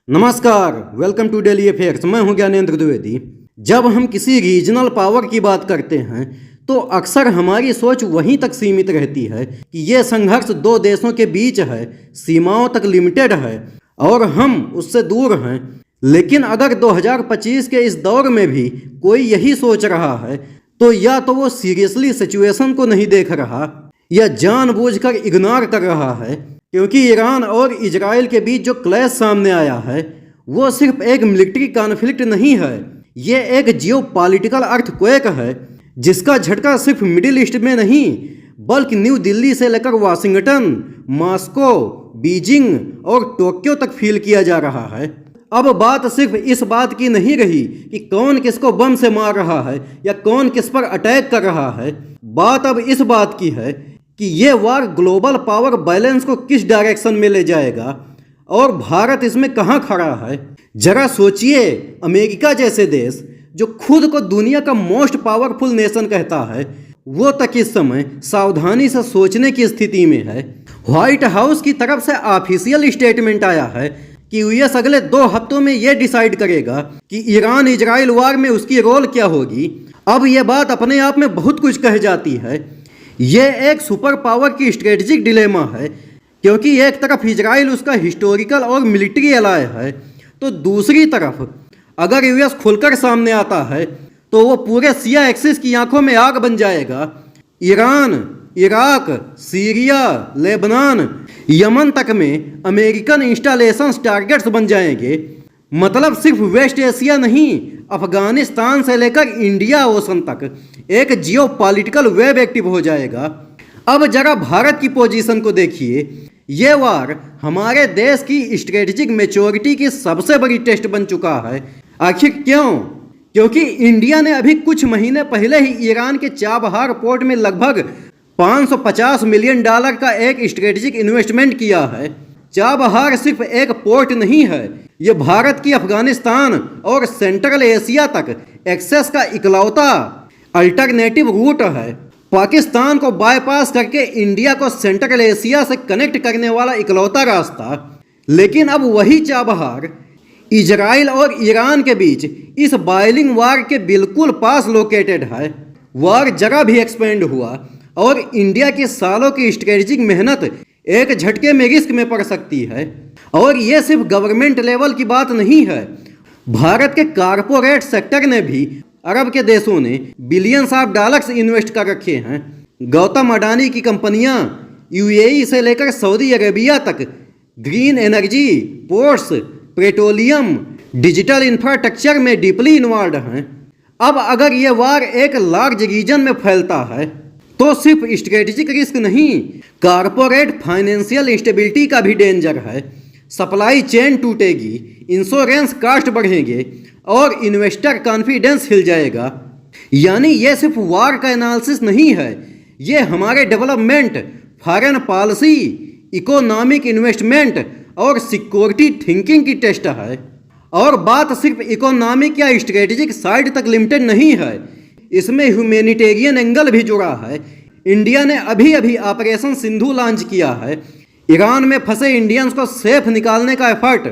नमस्कार, welcome to daily affairs. मैं हूं ज्ञानेंद्र द्विवेदी। जब हम किसी रीजनल पावर की बात करते हैं तो अक्सर हमारी सोच वहीं तक सीमित रहती है कि ये संघर्ष दो देशों के बीच है, सीमाओं तक लिमिटेड है और हम उससे दूर हैं। लेकिन अगर 2025 के इस दौर में भी कोई यही सोच रहा है तो या तो वो सीरियसली सिचुएशन को नहीं देख रहा या जानबूझकर इग्नोर कर रहा है, क्योंकि ईरान और इजराइल के बीच जो क्लैश सामने आया है वो सिर्फ एक मिलिट्री कॉन्फ्लिक्ट नहीं है, ये एक जियोपॉलिटिकल अर्थक्वेक है जिसका झटका सिर्फ मिडिल ईस्ट में नहीं बल्कि न्यू दिल्ली से लेकर वाशिंगटन, मॉस्को, बीजिंग और टोक्यो तक फील किया जा रहा है। अब बात सिर्फ इस बात की नहीं रही कि कौन किसको बम से मार रहा है या कौन किस पर अटैक कर रहा है। बात अब इस बात की है कि ये वार ग्लोबल पावर बैलेंस को किस डायरेक्शन में ले जाएगा और भारत इसमें कहाँ खड़ा है। जरा सोचिए, अमेरिका जैसे देश जो खुद को दुनिया का मोस्ट पावरफुल नेशन कहता है वो तक इस समय सावधानी से सोचने की स्थिति में है। व्हाइट हाउस की तरफ से ऑफिशियल स्टेटमेंट आया है कि यूएस अगले 2 हफ्तों में यह डिसाइड करेगा कि ईरान इजराइल वार में उसकी रोल क्या होगी। अब यह बात अपने आप में बहुत कुछ कह जाती है। यह एक सुपर पावर की स्ट्रेटेजिक डिलेमा है, क्योंकि एक तरफ इजराइल उसका हिस्टोरिकल और मिलिट्री एलाय है तो दूसरी तरफ अगर यूएस खुलकर सामने आता है तो वो पूरे सिया एक्सिस की आंखों में आग बन जाएगा। Iran, Iraq, Syria, Lebanon, Yemen तक में अमेरिकन इंस्टॉलेशंस टारगेट्स बन जाएंगे। मतलब सिर्फ वेस्ट एशिया नहीं, अफगानिस्तान से लेकर इंडिया ओशन तक एक जियोपॉलिटिकल वेब एक्टिव हो जाएगा। अब जरा भारत की पोजीशन को देखिए। ये वार हमारे देश की स्ट्रेटेजिक मैच्योरिटी की सबसे बड़ी टेस्ट बन चुका है। आखिर क्यों? क्योंकि इंडिया ने अभी कुछ महीने पहले ही ईरान के चाबहार पोर्ट में लगभग $550 मिलियन का एक स्ट्रेटेजिक इन्वेस्टमेंट किया है। चाबहार सिर्फ एक पोर्ट नहीं है, ये भारत की अफगानिस्तान और सेंट्रल एशिया तक एक्सेस का इकलौता अल्टरनेटिव रूट है। पाकिस्तान को बाईपास करके इंडिया को सेंट्रल एशिया से कनेक्ट करने वाला इकलौता रास्ता। लेकिन अब वही चाबहार इजराइल और ईरान के बीच इस बॉइलिंग वार के बिल्कुल पास लोकेटेड है। वार जगह भी एक्सपेंड हुआ और इंडिया की सालों की स्ट्रेटेजिक मेहनत एक झटके में रिस्क में पड़ सकती है। और ये सिर्फ गवर्नमेंट लेवल की बात नहीं है, भारत के कारपोरेट सेक्टर ने भी अरब के देशों ने बिलियंस ऑफ डॉलर्स इन्वेस्ट कर रखे हैं। गौतम अडानी की कंपनियां यूएई से लेकर सऊदी अरेबिया तक green energy, ports, petroleum, digital infrastructure में डीपली इन्वॉल्व हैं। अब अगर ये वार एक लार्ज रीजन में फैलता है तो सिर्फ स्ट्रेटेजिक रिस्क नहीं, कारपोरेट फाइनेंशियल इंस्टेबिलिटी का भी डेंजर है। सप्लाई चेन टूटेगी, इंश्योरेंस कॉस्ट बढ़ेंगे और इन्वेस्टर कॉन्फिडेंस हिल जाएगा। यानी ये सिर्फ वार का एनालिसिस नहीं है, ये हमारे development, foreign policy, economic investment और सिक्योरिटी थिंकिंग की टेस्ट है। और बात सिर्फ इकोनॉमिक या स्ट्रेटेजिक साइड तक लिमिटेड नहीं है, इसमें ह्यूमैनिटेरियन एंगल भी जुड़ा है। इंडिया ने अभी अभी ऑपरेशन सिंधु लॉन्च किया है, ईरान में फंसे इंडियंस को सेफ निकालने का एफर्ट।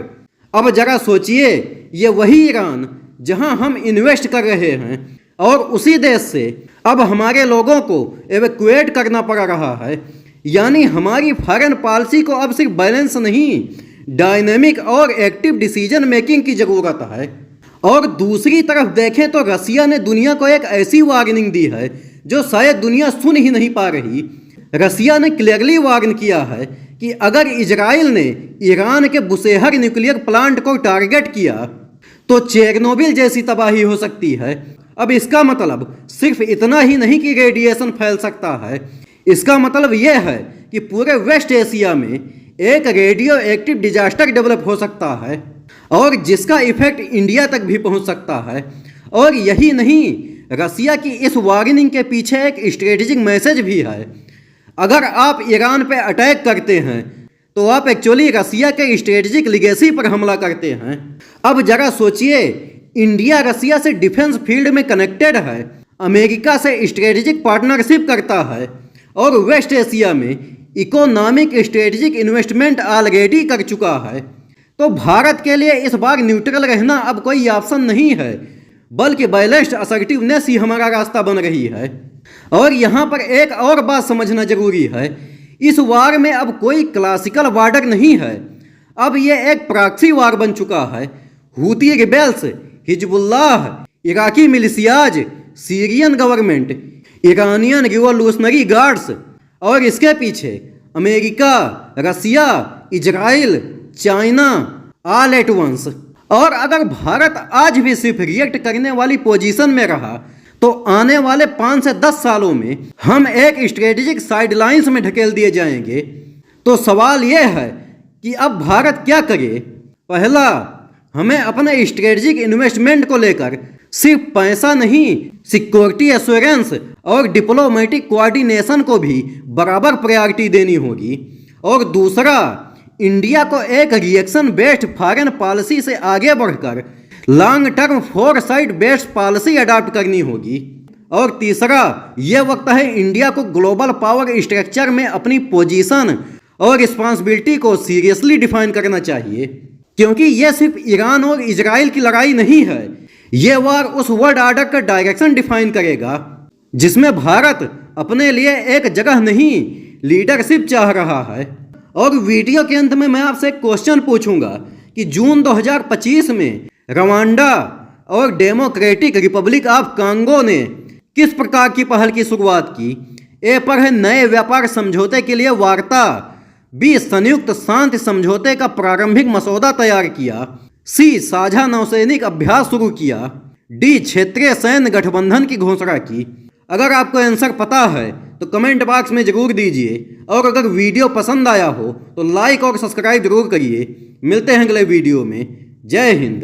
अब जरा सोचिए, ये वही ईरान जहां हम इन्वेस्ट कर रहे हैं और उसी देश से अब हमारे लोगों को एवैक्यूएट करना पड़ रहा है। यानी हमारी फॉरेन पॉलिसी को अब सिर्फ बैलेंस नहीं, डायनेमिक और एक्टिव डिसीजन मेकिंग की ज़रूरत है। और दूसरी तरफ देखें तो रसिया ने दुनिया को एक ऐसी वार्निंग दी है जो शायद दुनिया सुन ही नहीं पा रही। रसिया ने क्लियरली वार्न किया है कि अगर इजराइल ने ईरान के बुशेहर न्यूक्लियर प्लांट को टारगेट किया तो चेरनोबिल जैसी तबाही हो सकती है। अब इसका मतलब सिर्फ इतना ही नहीं कि रेडिएशन फैल सकता है, इसका मतलब यह है कि पूरे वेस्ट एशिया में एक रेडियो एक्टिव डिजास्टर डेवलप हो सकता है और जिसका इफेक्ट इंडिया तक भी पहुंच सकता है। और यही नहीं, रसिया की इस वार्निंग के पीछे एक स्ट्रेटेजिक मैसेज भी है। अगर आप ईरान पे अटैक करते हैं तो आप एक्चुअली रसिया के स्ट्रेटेजिक लिगेसी पर हमला करते हैं। अब जरा सोचिए, इंडिया रसिया से डिफेंस फील्ड में कनेक्टेड है, अमेरिका से स्ट्रेटेजिक पार्टनरशिप करता है और वेस्ट एशिया में इकोनॉमिक स्ट्रेटेजिक इन्वेस्टमेंट ऑलरेडी कर चुका है। तो भारत के लिए इस बार न्यूट्रल रहना अब कोई ऑप्शन नहीं है, बल्कि बैलेंस्ड असर्टिवनेस ही हमारा रास्ता बन रही है। और यहाँ पर एक और बात समझना जरूरी है, इस वार में अब कोई क्लासिकल बॉर्डर नहीं है, अब ये एक प्रॉक्सी वार बन चुका है। Houthi rebels, Hezbollah, Iraqi militias, Syrian government, Iranian revolutionary guards और इसके पीछे America, Russia, Israel, China all at once. और अगर भारत आज भी सिर्फ रिएक्ट करने वाली पोजीशन में रहा तो आने वाले 5 से 10 सालों में हम एक स्ट्रेटेजिक साइडलाइंस में ढकेल दिए जाएंगे। तो सवाल यह है कि अब भारत क्या करे। पहला, हमें अपने स्ट्रेटेजिक इन्वेस्टमेंट को लेकर सिर्फ पैसा नहीं, सिक्योरिटी एश्योरेंस और डिप्लोमेटिक कोऑर्डिनेशन को भी बराबर प्रायोरिटी देनी होगी। और दूसरा, इंडिया को एक रिएक्शन बेस्ड फॉरेन पॉलिसी से आगे बढ़कर long term foresight based policy adopt करनी होगी। और तीसरा, यह वक्त है इंडिया को ग्लोबल पावर स्ट्रक्चर में अपनी पोजीशन और रिस्पॉन्सिबिलिटी को सीरियसली डिफाइन करना चाहिए, क्योंकि यह सिर्फ ईरान और इजराइल की लड़ाई नहीं है, यह वार उस वर्ल्ड ऑर्डर का डायरेक्शन डिफाइन करेगा जिसमें भारत अपने लिए एक जगह नहीं, लीडरशिप चाह रहा है। और वीडियो के अंत में मैं आपसे एक क्वेश्चन पूछूंगा कि जून 2025 में रवांडा और डेमोक्रेटिक रिपब्लिक ऑफ कांगो ने किस प्रकार की पहल की शुरुआत की। ए पर है नए व्यापार समझौते के लिए वार्ता, बी संयुक्त शांति समझौते का प्रारंभिक मसौदा तैयार किया, सी साझा नौसैनिक अभ्यास शुरू किया, डी क्षेत्रीय सैन्य गठबंधन की घोषणा की। अगर आपको आंसर पता है तो कमेंट बॉक्स में जरूर दीजिए, और अगर वीडियो पसंद आया हो तो लाइक और सब्सक्राइब जरूर करिए। मिलते हैं अगले वीडियो में। जय हिंद।